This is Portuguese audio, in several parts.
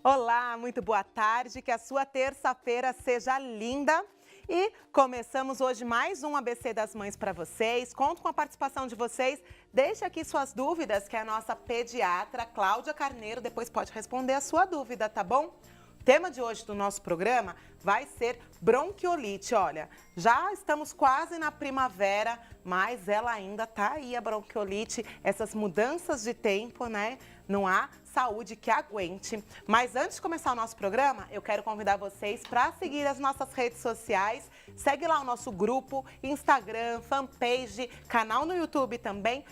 Olá, muito boa tarde, que a sua terça-feira seja linda. E começamos hoje mais um ABC das Mães para vocês. Conto com a participação de vocês. Deixe aqui suas dúvidas, que a nossa pediatra, Cláudia Carneiro, depois pode responder a sua dúvida, tá bom? O tema de hoje do nosso programa vai ser bronquiolite. Olha, já estamos quase na primavera, mas ela ainda tá aí, a bronquiolite, essas mudanças de tempo, né? Não há saúde que aguente. Mas antes de começar o nosso programa, eu quero convidar vocês para seguir as nossas redes sociais. Segue lá o nosso grupo, Instagram, fanpage, canal no YouTube também,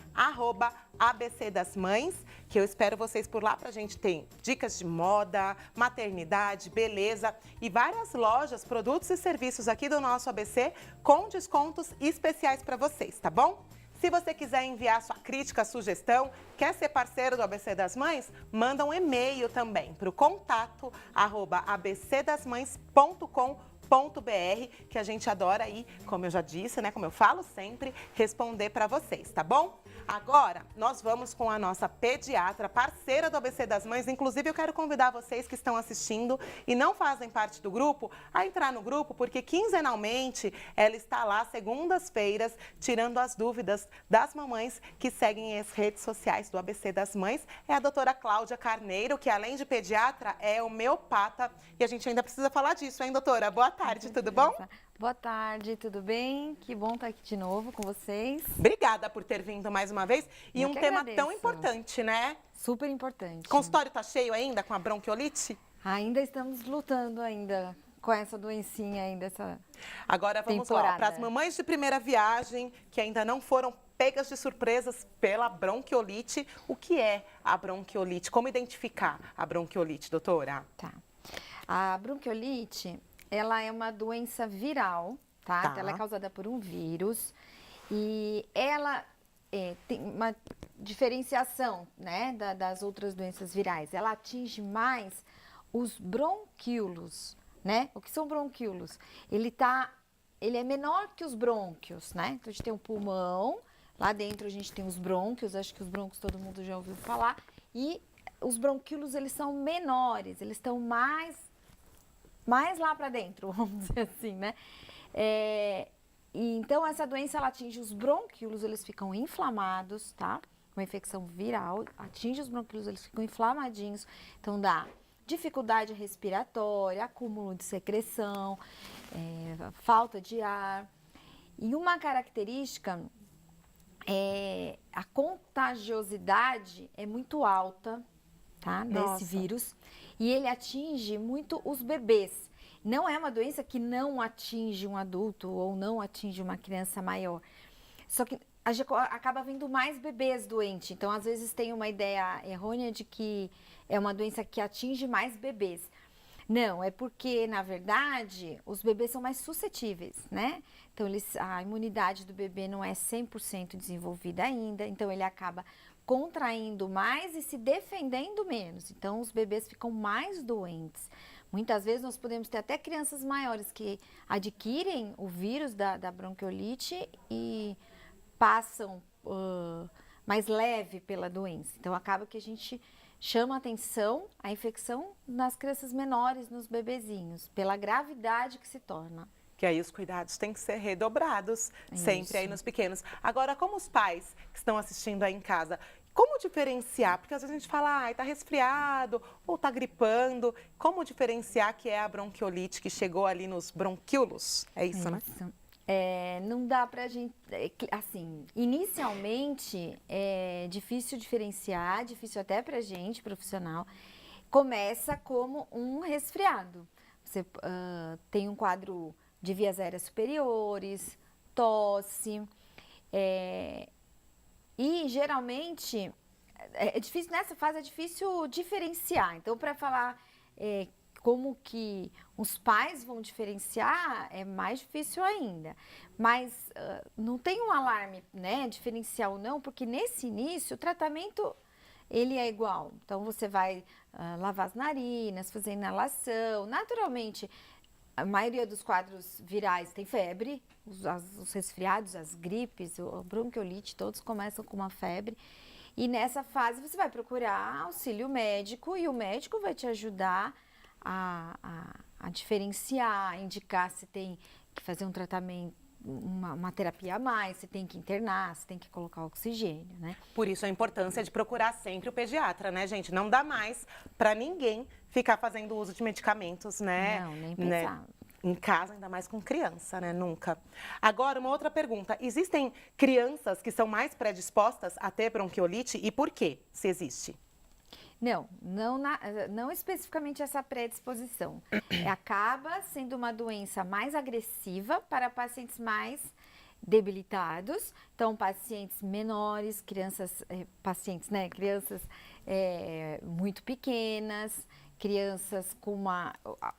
@ABC das Mães, que eu espero vocês por lá. Pra gente ter dicas de moda, maternidade, beleza e várias lojas, produtos e serviços aqui do nosso ABC com descontos especiais para vocês, tá bom? Se você quiser enviar sua crítica, sugestão, quer ser parceiro do ABC das Mães, manda um e-mail também para o contato @abcdasmães.com.br, que a gente adora aí, como eu já disse, né, como eu falo sempre, responder para vocês, tá bom? Agora, nós vamos com a nossa pediatra, parceira do ABC das Mães. Inclusive, eu quero convidar vocês que estão assistindo e não fazem parte do grupo, a entrar no grupo, porque quinzenalmente ela está lá, segundas-feiras, tirando as dúvidas das mamães que seguem as redes sociais do ABC das Mães. É a doutora Cláudia Carneiro, que além de pediatra, é homeopata. E a gente ainda precisa falar disso, hein, doutora? Boa tarde, tudo bom? Boa tarde, tudo bem? Que bom estar aqui de novo com vocês. Obrigada por ter vindo mais uma vez. E Eu um que tema agradeço. tão importante, né? Super importante. O consultório tá cheio ainda com a bronquiolite? Ainda estamos lutando ainda com essa doencinha ainda, essa Agora vamos lá, temporada. para as mamães de primeira viagem que ainda não foram pegas de surpresas pela bronquiolite, o que é a bronquiolite? Como identificar a bronquiolite, doutora? Tá. A bronquiolite, ela é uma doença viral, tá? Tá. Então, ela é causada por um vírus e ela tem uma diferenciação, né, das outras doenças virais. Ela atinge mais os bronquíolos, né? O que são bronquíolos? Ele é menor que os brônquios, né? Então, a gente tem um pulmão, lá dentro a gente tem os brônquios, acho que os brônquios todo mundo já ouviu falar, e os bronquíolos, eles são menores, eles estão mais lá para dentro, vamos dizer assim, né? E então, essa doença, ela atinge os bronquíolos, eles ficam inflamados, tá? Uma infecção viral, atinge os bronquíolos, eles ficam inflamadinhos, então dá dificuldade respiratória, acúmulo de secreção, falta de ar. E uma característica a contagiosidade é muito alta, tá? Nossa. Desse vírus. E ele atinge muito os bebês. Não é uma doença que não atinge um adulto ou não atinge uma criança maior. Só que a gente acaba vendo mais bebês doentes. Então, às vezes, tem uma ideia errônea de que é uma doença que atinge mais bebês. Não, é porque, na verdade, os bebês são mais suscetíveis, né? Então, a imunidade do bebê não é 100% desenvolvida ainda, então ele acaba contraindo mais e se defendendo menos. Então, os bebês ficam mais doentes. Muitas vezes, nós podemos ter até crianças maiores que adquirem o vírus da bronquiolite e passam mais leve pela doença. Então, acaba que a gente chama atenção a infecção nas crianças menores, nos bebezinhos, pela gravidade que se torna. Que aí os cuidados têm que ser redobrados, sempre Isso. aí nos pequenos. Agora, como os pais que estão assistindo aí em casa, como diferenciar? Porque às vezes a gente fala, ai, tá resfriado ou tá gripando. Como diferenciar que é a bronquiolite que chegou ali nos bronquíolos? É isso, né? Isso. Não dá pra gente, assim, inicialmente é difícil diferenciar, difícil até pra gente, profissional. Começa como um resfriado. Você tem um quadro de vias aéreas superiores, tosse, e geralmente é difícil, nessa fase é difícil diferenciar. Então, para falar como que os pais vão diferenciar, é mais difícil ainda. Mas não tem um alarme, né, diferencial não, porque nesse início o tratamento ele é igual. Então, você vai lavar as narinas, fazer inalação. Naturalmente, a maioria dos quadros virais tem febre, os resfriados, as gripes, a bronquiolite, todos começam com uma febre. E nessa fase você vai procurar auxílio médico e o médico vai te ajudar a diferenciar, indicar se tem que fazer um tratamento, uma terapia a mais, se tem que internar, se tem que colocar oxigênio, né? Por isso a importância de procurar sempre o pediatra, né, gente? Não dá mais para ninguém ficar fazendo uso de medicamentos, né? Não, nem Né? pensar. Em casa, ainda mais com criança, né? Nunca. Agora, uma outra pergunta. Existem crianças que são mais predispostas a ter bronquiolite e por quê, se existe? Não especificamente essa predisposição. Acaba sendo uma doença mais agressiva para pacientes mais debilitados. Então, pacientes menores, pacientes, né? Crianças muito pequenas, crianças com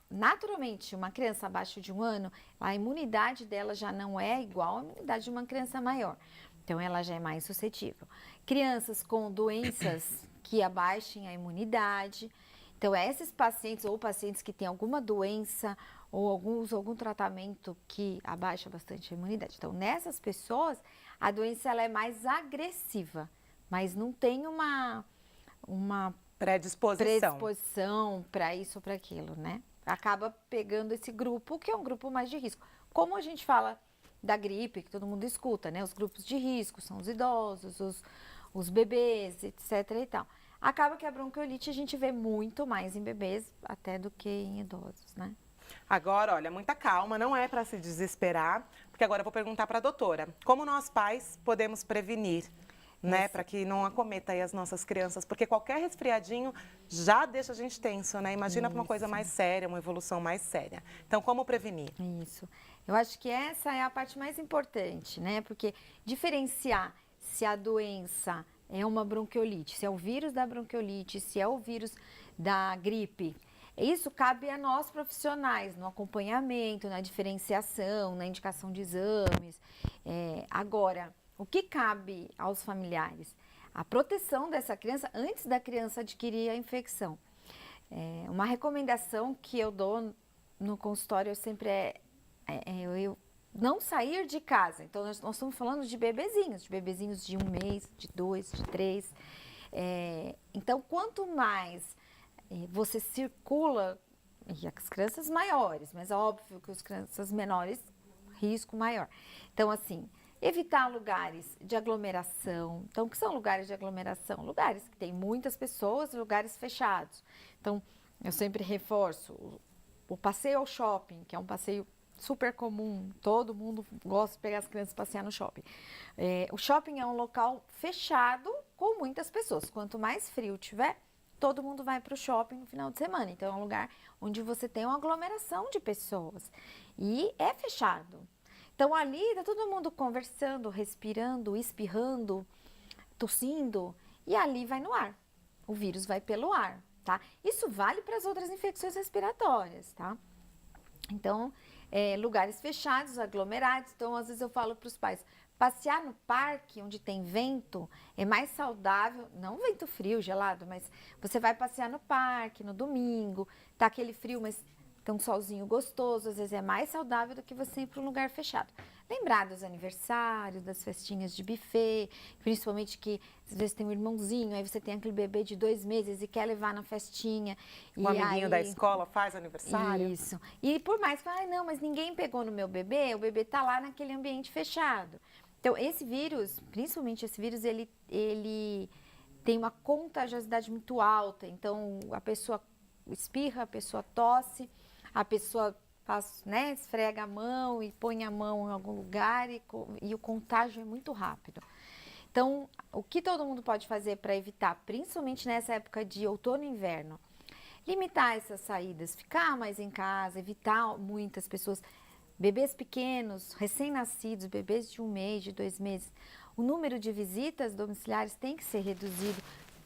naturalmente, uma criança abaixo de 1 ano, a imunidade dela já não é igual à imunidade de uma criança maior. Então, ela já é mais suscetível. Crianças com doenças que abaixem a imunidade. Então, esses pacientes ou pacientes que têm alguma doença ou algum tratamento que abaixa bastante a imunidade. Então, nessas pessoas, a doença ela é mais agressiva, mas não tem uma predisposição para isso ou para aquilo, né? Acaba pegando esse grupo, que é um grupo mais de risco. Como a gente fala da gripe, que todo mundo escuta, né? Os grupos de risco são os idosos, os bebês, etc e tal. Acaba que a bronquiolite a gente vê muito mais em bebês até do que em idosos, né? Agora, olha, muita calma, não é para se desesperar, porque agora eu vou perguntar para a doutora. Como nós pais podemos prevenir, né? Para que não acometa aí as nossas crianças, porque qualquer resfriadinho já deixa a gente tenso, né? Imagina para uma coisa mais séria, uma evolução mais séria. Então, como prevenir? Isso. Eu acho que essa é a parte mais importante, né? Porque diferenciar se a doença é uma bronquiolite, se é o vírus da bronquiolite, se é o vírus da gripe, isso cabe a nós profissionais, no acompanhamento, na diferenciação, na indicação de exames. Agora, o que cabe aos familiares? A proteção dessa criança antes da criança adquirir a infecção. Uma recomendação que eu dou no consultório sempre eu não sair de casa. Então, nós estamos falando de bebezinhos de 1 mês, de 2, de 3. Então, quanto mais você circula, e as crianças maiores, mas é óbvio que as crianças menores, risco maior. Então, assim, evitar lugares de aglomeração. Então, o que são lugares de aglomeração? Lugares que tem muitas pessoas, lugares fechados. Então, eu sempre reforço o passeio ao shopping, que é um passeio super comum, todo mundo gosta de pegar as crianças e passear no shopping. O shopping é um local fechado com muitas pessoas. Quanto mais frio tiver, todo mundo vai para o shopping no final de semana. Então, é um lugar onde você tem uma aglomeração de pessoas e é fechado. Então, ali está todo mundo conversando, respirando, espirrando, tossindo e ali vai no ar. O vírus vai pelo ar, tá? Isso vale para as outras infecções respiratórias, tá? Então, lugares fechados, aglomerados. Então, às vezes eu falo para os pais, passear no parque onde tem vento é mais saudável, não vento frio, gelado, mas você vai passear no parque no domingo, tá aquele frio, mas tem um solzinho gostoso, às vezes é mais saudável do que você ir para um lugar fechado. Lembrar dos aniversários, das festinhas de buffet, principalmente que às vezes tem um irmãozinho, aí você tem aquele bebê de 2 meses e quer levar na festinha. O amiguinho da escola faz aniversário. Isso. E por mais que, não, mas ninguém pegou no meu bebê, o bebê tá lá naquele ambiente fechado. Então, esse vírus, principalmente esse vírus, ele tem uma contagiosidade muito alta. Então, a pessoa espirra, a pessoa tosse, a pessoa esfrega a mão e põe a mão em algum lugar e o contágio é muito rápido. Então, o que todo mundo pode fazer para evitar, principalmente nessa época de outono e inverno? Limitar essas saídas, ficar mais em casa, evitar muitas pessoas, bebês pequenos, recém-nascidos, bebês de 1 mês, de 2 meses. O número de visitas domiciliares tem que ser reduzido.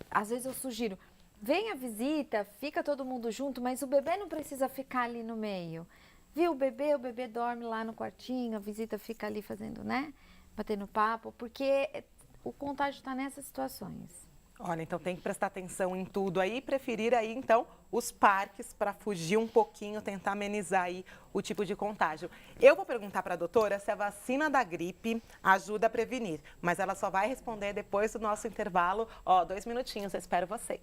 Às vezes eu sugiro, vem a visita, fica todo mundo junto, mas o bebê não precisa ficar ali no meio. Viu o bebê dorme lá no quartinho, a visita fica ali fazendo, batendo papo, porque o contágio está nessas situações. Olha, então tem que prestar atenção em tudo aí, preferir aí então os parques para fugir um pouquinho, tentar amenizar aí o tipo de contágio. Eu vou perguntar para a doutora se a vacina da gripe ajuda a prevenir, mas ela só vai responder depois do nosso intervalo. Ó, 2 minutinhos, eu espero vocês.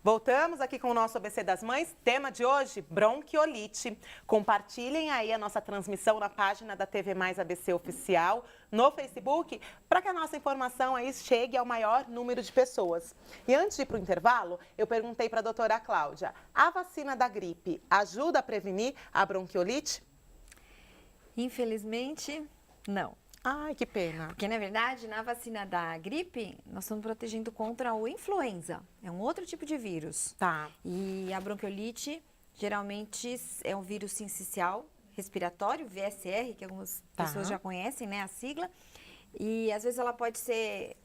Voltamos aqui com o nosso ABC das Mães. Tema de hoje, bronquiolite. Compartilhem aí a nossa transmissão na página da TV Mais ABC Oficial, no Facebook, para que a nossa informação aí chegue ao maior número de pessoas. E antes de ir para o intervalo, eu perguntei para a doutora Cláudia, a vacina da gripe ajuda a prevenir a bronquiolite? Infelizmente, não. Ai, que pena. Porque, na verdade, na vacina da gripe, nós estamos protegendo contra o influenza. É um outro tipo de vírus. Tá. E a bronquiolite, geralmente, é um vírus sincicial respiratório, VSR, que algumas pessoas já conhecem, né, a sigla. E, às vezes, ela pode ser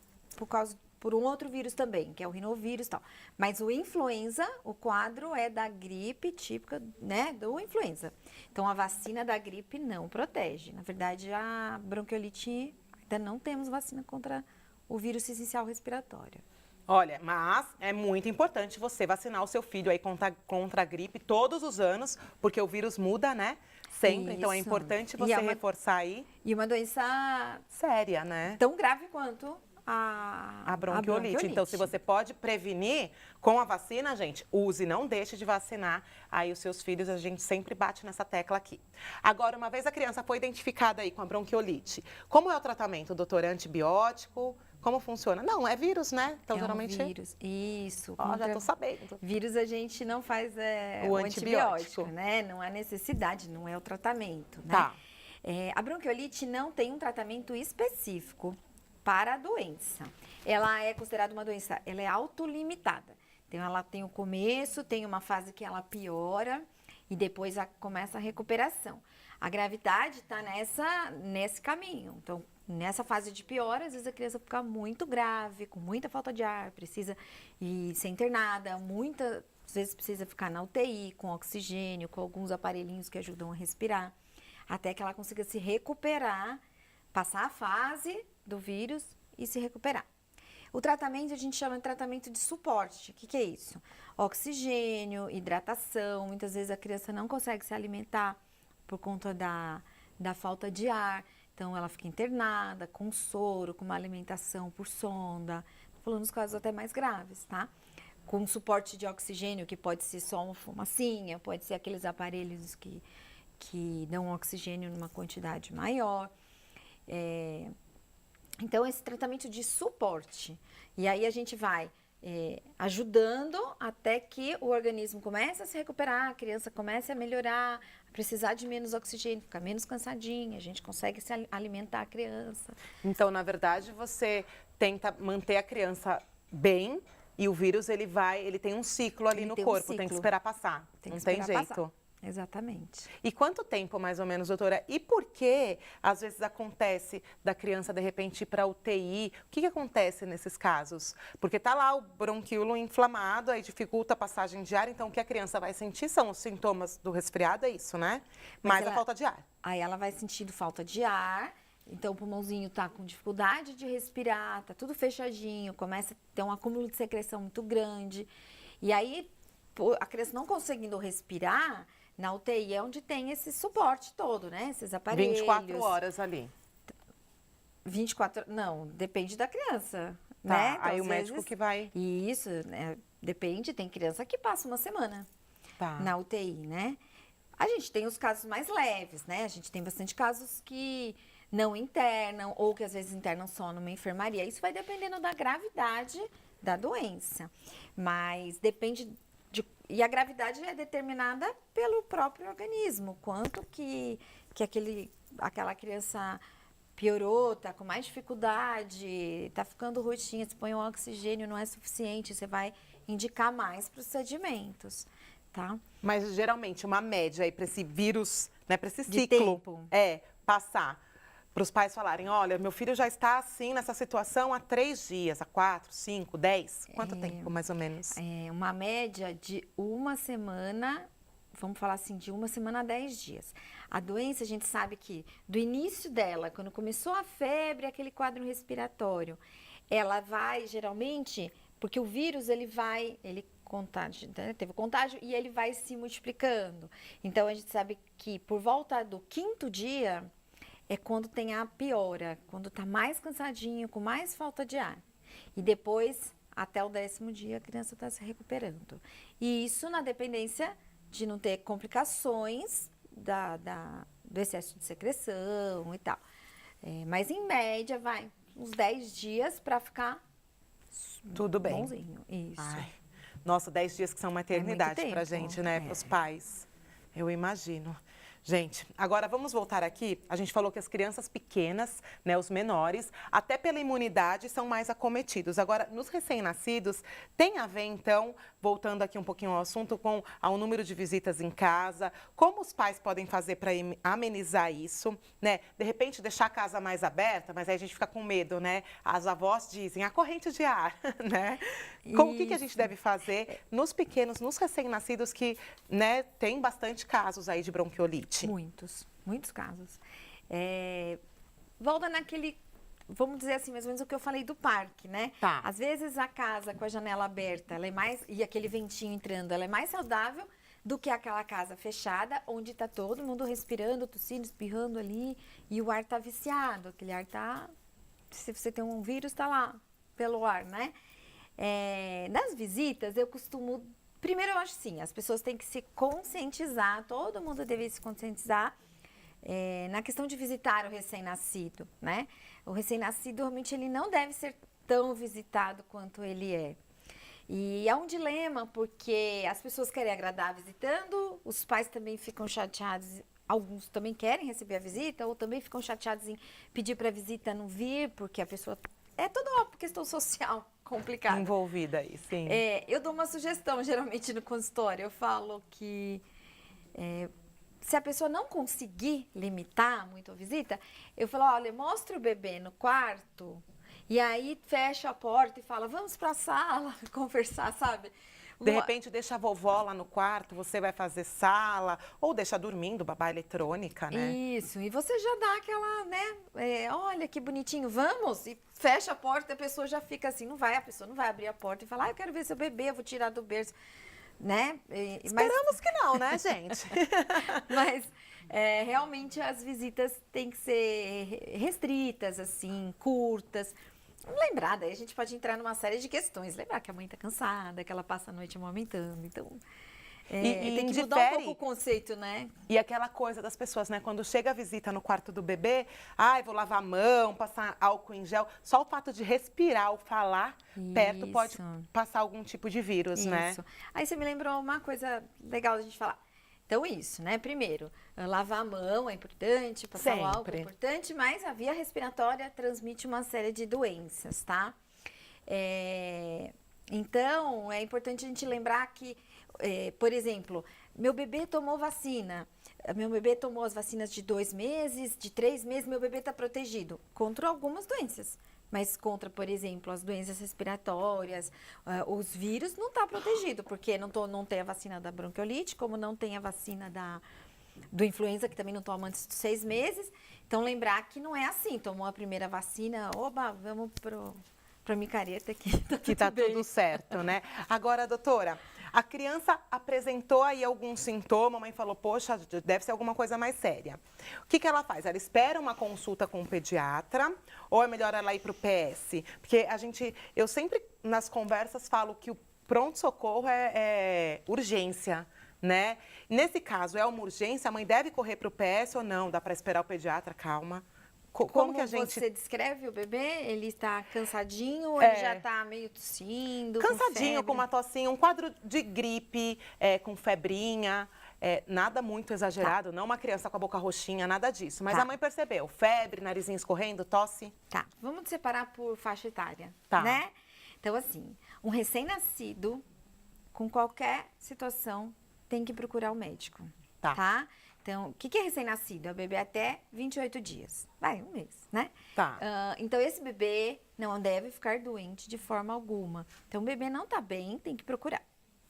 por um outro vírus também, que é o rinovírus e tal. Mas o influenza, o quadro é da gripe típica, né, do influenza. Então, a vacina da gripe não protege. Na verdade, a bronquiolite, ainda não temos vacina contra o vírus sincicial respiratório. Olha, mas é muito importante você vacinar o seu filho aí contra a gripe todos os anos, porque o vírus muda, né? Sempre. Isso. Então, é importante você reforçar aí. E uma doença séria, né? Tão grave quanto a bronquiolite. Então, se você pode prevenir com a vacina, gente, use, não deixe de vacinar aí os seus filhos. A gente sempre bate nessa tecla aqui. Agora, uma vez a criança foi identificada aí com a bronquiolite, como é o tratamento, doutor? É antibiótico? Como funciona? Não, é vírus, né? Então, geralmente... vírus, isso. Ó, já tô sabendo. Vírus a gente não faz o antibiótico, né? Não há necessidade, não é o tratamento, né? Tá. A bronquiolite não tem um tratamento específico para a doença. Ela é considerada uma doença, ela é autolimitada. Então, ela tem o começo, tem uma fase que ela piora e depois começa a recuperação. A gravidade está nesse caminho. Então, nessa fase de piora, às vezes a criança fica muito grave, com muita falta de ar, precisa ir ser internada, muitas vezes precisa ficar na UTI, com oxigênio, com alguns aparelhinhos que ajudam a respirar, até que ela consiga se recuperar, passar a fase do vírus e se recuperar. O tratamento a gente chama de tratamento de suporte. O que é isso? Oxigênio, hidratação. Muitas vezes a criança não consegue se alimentar por conta da falta de ar. Então, ela fica internada, com soro, com uma alimentação por sonda. Tô falando dos casos até mais graves, tá? Com suporte de oxigênio, que pode ser só uma fumacinha, pode ser aqueles aparelhos que dão oxigênio numa quantidade maior. Então, esse tratamento de suporte. E aí a gente vai ajudando até que o organismo comece a se recuperar, a criança comece a melhorar, a precisar de menos oxigênio, ficar menos cansadinha, a gente consegue se alimentar a criança. Então, na verdade, você tenta manter a criança bem e o vírus, ele tem um ciclo ali no corpo, tem que esperar passar, não tem jeito. Exatamente. E quanto tempo, mais ou menos, doutora? E por que, às vezes, acontece da criança, de repente, ir para UTI? O que acontece nesses casos? Porque tá lá o bronquíolo inflamado, aí dificulta a passagem de ar, então o que a criança vai sentir são os sintomas do resfriado, é isso, né? Mais a falta de ar. Aí ela vai sentindo falta de ar, então o pulmãozinho tá com dificuldade de respirar, tá tudo fechadinho, começa a ter um acúmulo de secreção muito grande. E aí, a criança não conseguindo respirar, na UTI é onde tem esse suporte todo, né? Esses aparelhos. 24 horas ali. 24, não, depende da criança, Tá, né? Então, aí o médico que vai... Isso, né? Depende, tem criança que passa uma semana na UTI, né? A gente tem os casos mais leves, né? A gente tem bastante casos que não internam ou que às vezes internam só numa enfermaria. Isso vai dependendo da gravidade da doença, mas depende... E a gravidade é determinada pelo próprio organismo, quanto que aquela criança piorou, tá com mais dificuldade, tá ficando roxinha, se põe um oxigênio, não é suficiente, você vai indicar mais procedimentos, tá? Mas geralmente uma média aí para esse vírus, né, para esse De ciclo, tempo. Passar. Para os pais falarem, olha, meu filho já está assim, nessa situação há 3 dias, há 4, 5, 10? Quanto tempo, mais ou menos? Uma média de uma semana, vamos falar assim, de uma semana a 10 dias. A doença, a gente sabe que do início dela, quando começou a febre, aquele quadro respiratório, ela vai, geralmente, porque o vírus, ele teve contágio e ele vai se multiplicando. Então, a gente sabe que por volta do 5º dia... é quando tem a piora, quando tá mais cansadinho, com mais falta de ar. E depois, até o 10º dia, a criança está se recuperando. E isso na dependência de não ter complicações do excesso de secreção e tal. Mas em média, vai uns 10 dias para ficar tudo bem. Bonzinho. Isso. Ai, nossa, 10 dias que são uma eternidade pra gente, né? Para os pais. Eu imagino. Gente, agora vamos voltar aqui. A gente falou que as crianças pequenas, né, os menores, até pela imunidade, são mais acometidos. Agora, nos recém-nascidos, tem a ver, então, voltando aqui um pouquinho ao assunto, com ao número de visitas em casa, como os pais podem fazer para amenizar isso, né? De repente, deixar a casa mais aberta, mas aí a gente fica com medo, né? As avós dizem, a corrente de ar, né? Como que a gente deve fazer nos pequenos, nos recém-nascidos que, né, tem bastante casos aí de bronquiolite? Muitos casos. Volta naquele, vamos dizer assim, mais ou menos o que eu falei do parque, né? Tá. Às vezes a casa com a janela aberta, ela é mais, e aquele ventinho entrando, ela é mais saudável do que aquela casa fechada, onde tá todo mundo respirando, tossindo, espirrando ali, e o ar tá viciado, aquele ar tá, se você tem um vírus, tá lá, pelo ar, né? Nas visitas, eu costumo... Primeiro, eu acho sim, as pessoas têm que se conscientizar, todo mundo deve se conscientizar na questão de visitar o recém-nascido, né? O recém-nascido, realmente, ele não deve ser tão visitado quanto ele é. E é um dilema, porque as pessoas querem agradar visitando, os pais também ficam chateados, alguns também querem receber a visita, ou também ficam chateados em pedir para a visita não vir, porque a pessoa... É toda uma questão social complicada. Envolvida aí, sim. Eu dou uma sugestão, geralmente, no consultório. Eu falo que se a pessoa não conseguir limitar muito a visita, eu falo, olha, mostra o bebê no quarto e aí fecha a porta e fala, vamos para a sala conversar, sabe? De repente, deixa a vovó lá no quarto, você vai fazer sala, ou deixa dormindo, babá eletrônica, né? Isso, e você já dá aquela, né, olha que bonitinho, vamos, e fecha a porta, a pessoa já fica assim, a pessoa não vai abrir a porta e falar, eu quero ver seu bebê, eu vou tirar do berço. né? Esperamos que não, né, gente? Mas realmente as visitas têm que ser restritas, assim, curtas. Lembrar, daí a gente pode entrar numa série de questões. Lembrar que a mãe tá cansada, que ela passa a noite amamentando. Então, tem que mudar um pouco o conceito, né? E aquela coisa das pessoas, né? Quando chega a visita no quarto do bebê, ai, vou lavar a mão, passar álcool em gel. Só o fato de respirar ou falar perto pode passar algum tipo de vírus, né? Isso. Aí você me lembrou uma coisa legal da gente falar. Então, isso, né? Primeiro, lavar a mão é importante, passar o álcool é importante, mas a via respiratória transmite uma série de doenças, tá? Então, é importante a gente lembrar que, por exemplo, meu bebê tomou vacina, meu bebê tomou as vacinas de 2 meses, de 3 meses, meu bebê está protegido contra algumas doenças. Mas contra, por exemplo, as doenças respiratórias, os vírus, não está protegido, porque não tem a vacina da bronquiolite, como não tem a vacina do influenza, que também não toma antes de 6 meses. Então, lembrar que não é assim. Tomou a primeira vacina, oba, vamos para micareta que tá tudo certo, né? Agora, doutora, a criança apresentou aí algum sintoma, a mãe falou, poxa, deve ser alguma coisa mais séria. O que ela faz? Ela espera uma consulta com o pediatra ou é melhor ela ir para o PS? Porque eu sempre nas conversas falo que o pronto-socorro é urgência, né? Nesse caso, é uma urgência, a mãe deve correr para o PS ou não? Dá para esperar o pediatra? Calma. Como que você descreve o bebê? Ele está cansadinho ou ele já está meio tossindo? Cansadinho, com uma tossinha, um quadro de gripe, com febrinha, nada muito exagerado, não uma criança com a boca roxinha, nada disso. Mas a mãe percebeu, febre, narizinho escorrendo, tosse. Tá, vamos separar por faixa etária, tá, né? Então, assim, um recém-nascido, com qualquer situação, tem que procurar o médico, tá? Então, o que é recém-nascido? É o bebê até 28 dias. Vai, um mês, né? Tá. Então, esse bebê não deve ficar doente de forma alguma. Então, o bebê não tá bem, tem que procurar,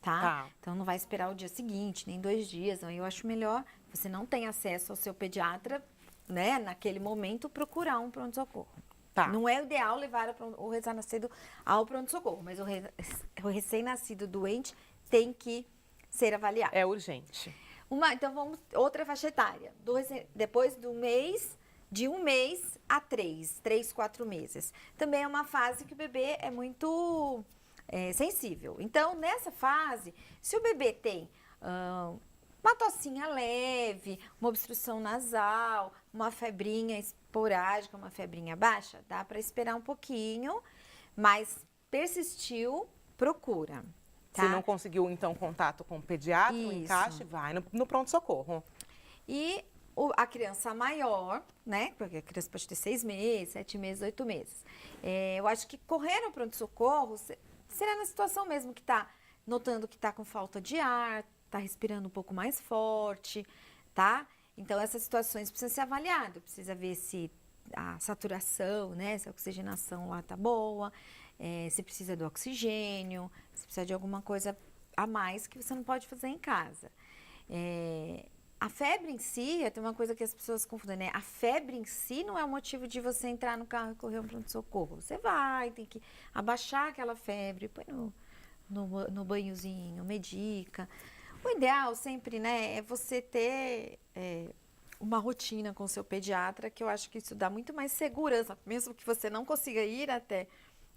tá? Então, não vai esperar o dia seguinte, nem 2 dias. Então, eu acho melhor, você não tem acesso ao seu pediatra, né? Naquele momento, procurar um pronto-socorro. Tá. Não é o ideal levar o recém-nascido ao pronto-socorro, mas o recém-nascido doente tem que ser avaliado. É urgente. Então, outra faixa etária. Depois de um mês a 3, 4 meses. Também é uma fase que o bebê é muito sensível. Então, nessa fase, se o bebê tem uma tossinha leve, uma obstrução nasal, uma febrinha esporádica, uma febrinha baixa, dá para esperar um pouquinho, mas persistiu, procura. Tá? Se não conseguiu, então, contato com o pediatra, o encaixe, vai no pronto-socorro. E a criança maior, né? Porque a criança pode ter 6 meses, 7 meses, 8 meses. Eu acho que correr no pronto-socorro será na situação mesmo que está notando que está com falta de ar, está respirando um pouco mais forte, tá? Então, essas situações precisam ser avaliadas. Precisa ver se a saturação, né? Se a oxigenação lá tá boa. Se precisa do oxigênio, se precisa de alguma coisa a mais que você não pode fazer em casa. A febre em si, tem uma coisa que as pessoas confundem, né? A febre em si não é o motivo de você entrar no carro e correr um pronto-socorro. Você tem que abaixar aquela febre, põe no banhozinho, medica. O ideal sempre, né, é você ter uma rotina com o seu pediatra, que eu acho que isso dá muito mais segurança, mesmo que você não consiga ir até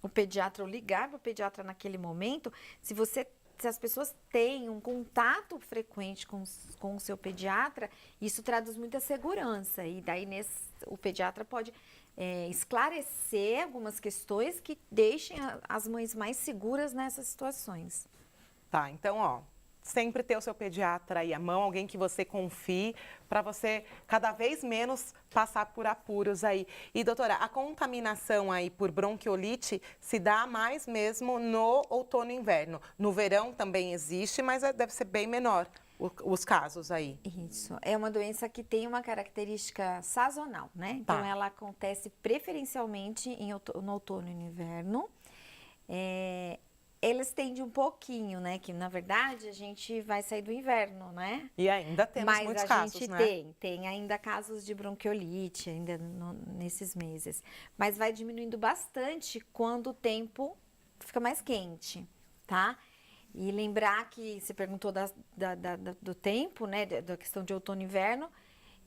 o pediatra ou ligar para o pediatra naquele momento, se as pessoas têm um contato frequente com o seu pediatra, isso traduz muita segurança. E daí o pediatra pode esclarecer algumas questões que deixem as mães mais seguras nessas situações. Tá, então, sempre ter o seu pediatra aí à mão, alguém que você confie, para você cada vez menos passar por apuros aí. E, doutora, a contaminação aí por bronquiolite se dá mais mesmo no outono e inverno. No verão também existe, mas deve ser bem menor os casos aí. Isso, é uma doença que tem uma característica sazonal, né? Então, ela acontece preferencialmente no outono e no inverno. Eles tendem um pouquinho, né? Que, na verdade, a gente vai sair do inverno, né? E ainda temos muitos casos, né? Mas a gente tem ainda casos de bronquiolite, ainda nesses meses. Mas vai diminuindo bastante quando o tempo fica mais quente, tá? E lembrar que você perguntou do tempo, né, da questão de outono e inverno,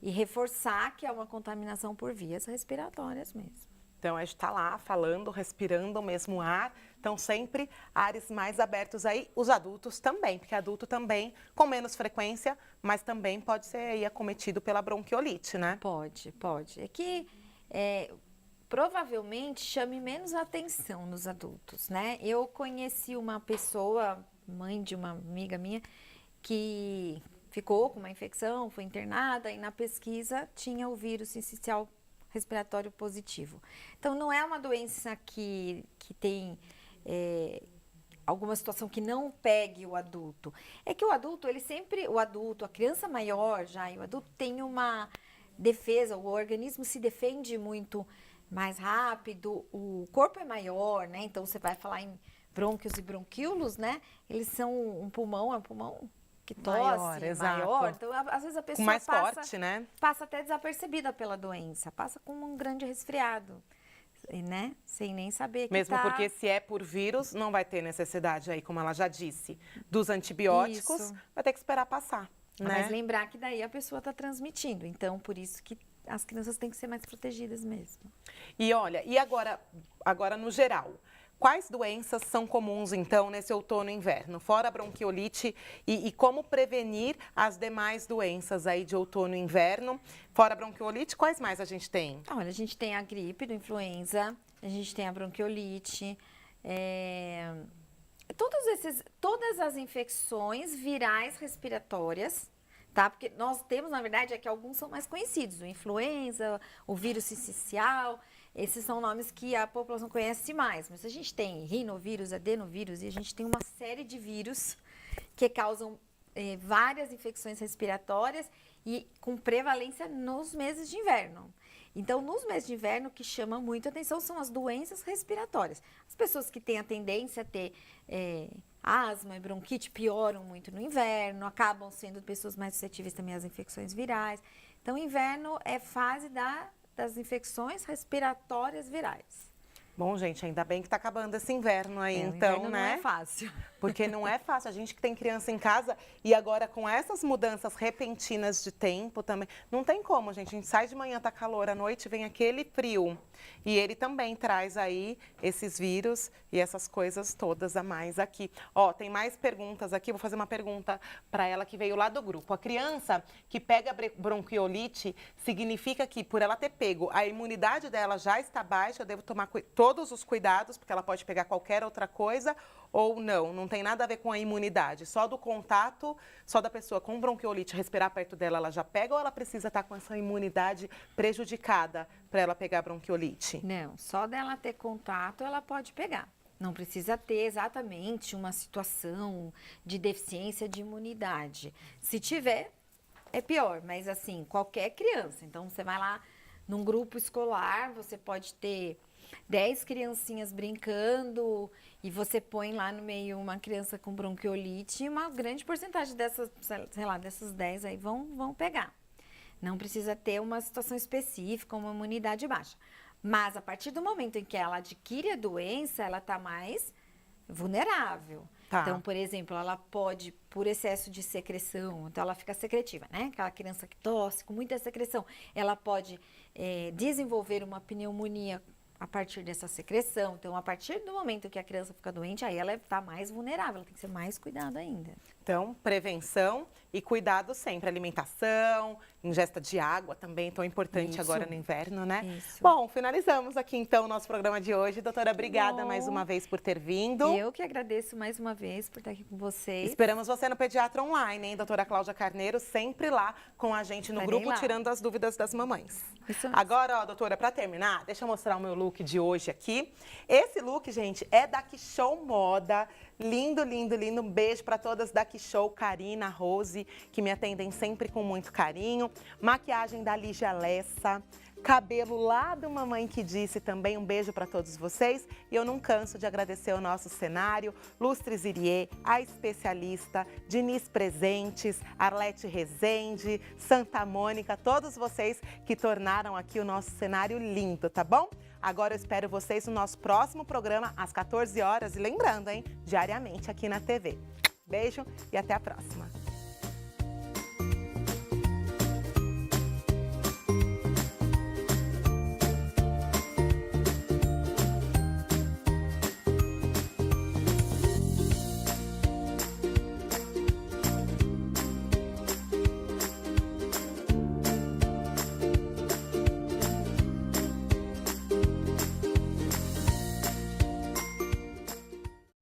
e reforçar que é uma contaminação por vias respiratórias mesmo. Então, a gente está lá falando, respirando o mesmo ar. Então, sempre ares mais abertos aí. Os adultos também, porque adulto também, com menos frequência, mas também pode ser aí acometido pela bronquiolite, né? Pode. É que provavelmente chame menos atenção nos adultos, né? Eu conheci uma pessoa, mãe de uma amiga minha, que ficou com uma infecção, foi internada e na pesquisa tinha o vírus sincicial respiratório positivo. Então, não é uma doença que tem alguma situação que não pegue o adulto. É que o adulto, a criança maior já e o adulto tem uma defesa, o organismo se defende muito mais rápido, o corpo é maior, né? Então, você vai falar em brônquios e bronquíolos, né? Eles são um pulmão que tosse, maior. Então, às vezes a pessoa com mais forte, né? Passa até desapercebida pela doença, passa com um grande resfriado, né? Sem nem saber que mesmo porque se é por vírus, não vai ter necessidade aí, como ela já disse, dos antibióticos, Isso. Vai ter que esperar passar, né? Mas lembrar que daí a pessoa está transmitindo, então por isso que as crianças têm que ser mais protegidas mesmo. E olha, agora no geral, quais doenças são comuns, então, nesse outono e inverno? Fora a bronquiolite e como prevenir as demais doenças aí de outono e inverno? Fora a bronquiolite, quais mais a gente tem? Olha, a gente tem a gripe do influenza, a gente tem a bronquiolite, todas as infecções virais respiratórias, tá? Porque nós temos, na verdade, que alguns são mais conhecidos, o influenza, o vírus sincicial. Esses são nomes que a população conhece mais, mas a gente tem rinovírus, adenovírus e a gente tem uma série de vírus que causam várias infecções respiratórias e com prevalência nos meses de inverno. Então, nos meses de inverno, o que chama muito a atenção são as doenças respiratórias. As pessoas que têm a tendência a ter asma e bronquite pioram muito no inverno, acabam sendo pessoas mais suscetíveis também às infecções virais. Então, o inverno é fase das infecções respiratórias virais. Bom, gente, ainda bem que tá acabando esse inverno aí, O então, inverno né? não é fácil. Porque não é fácil. A gente que tem criança em casa e agora com essas mudanças repentinas de tempo também, não tem como, gente. A gente sai de manhã, tá calor, à noite vem aquele frio. E ele também traz aí esses vírus e essas coisas todas a mais aqui. Ó, tem mais perguntas aqui. Vou fazer uma pergunta para ela que veio lá do grupo. A criança que pega bronquiolite significa que, por ela ter pego, a imunidade dela já está baixa, eu devo tomar todos os cuidados, porque ela pode pegar qualquer outra coisa, ou não? Não tem nada a ver com a imunidade. Só do contato, só da pessoa com bronquiolite respirar perto dela, ela já pega, ou ela precisa estar com essa imunidade prejudicada para ela pegar bronquiolite? Não, só dela ter contato ela pode pegar. Não precisa ter exatamente uma situação de deficiência de imunidade. Se tiver, é pior, mas assim, qualquer criança. Então, você vai lá num grupo escolar, você pode ter 10 criancinhas brincando e você põe lá no meio uma criança com bronquiolite e uma grande porcentagem dessas, sei lá, dessas 10 aí vão pegar. Não precisa ter uma situação específica, uma imunidade baixa. Mas a partir do momento em que ela adquire a doença, ela está mais vulnerável. Tá. Então, por exemplo, ela pode, por excesso de secreção, então ela fica secretiva, né? Aquela criança que tosse com muita secreção, ela pode desenvolver uma pneumonia a partir dessa secreção. Então, a partir do momento que a criança fica doente, aí ela está mais vulnerável, ela tem que ser mais cuidada ainda. Então, prevenção e cuidado sempre. Alimentação, ingesta de água também, tão importante Isso. agora no inverno, né? Isso. Bom, finalizamos aqui então o nosso programa de hoje. Doutora, obrigada mais uma vez por ter vindo. Eu que agradeço mais uma vez por estar aqui com vocês. Esperamos você no Pediatra Online, hein, doutora Cláudia Carneiro, sempre lá com a gente no Estarei grupo, lá. tirando as dúvidas das mamães. Isso mesmo. Agora, ó, doutora, para terminar, deixa eu mostrar o meu look de hoje aqui. Esse look, gente, é da Que Show Moda. Lindo, lindo, lindo. Um beijo para todas da Que Show, Karina, Rose, que me atendem sempre com muito carinho. Maquiagem da Lígia Lessa. Cabelo lá do Mamãe Que Disse também. Um beijo para todos vocês. E eu não canso de agradecer o nosso cenário, Lustres Irie, a especialista, Diniz Presentes, Arlete Rezende, Santa Mônica, todos vocês que tornaram aqui o nosso cenário lindo, tá bom? Agora eu espero vocês no nosso próximo programa às 14 horas. E lembrando, hein, diariamente aqui na TV. Beijo e até a próxima.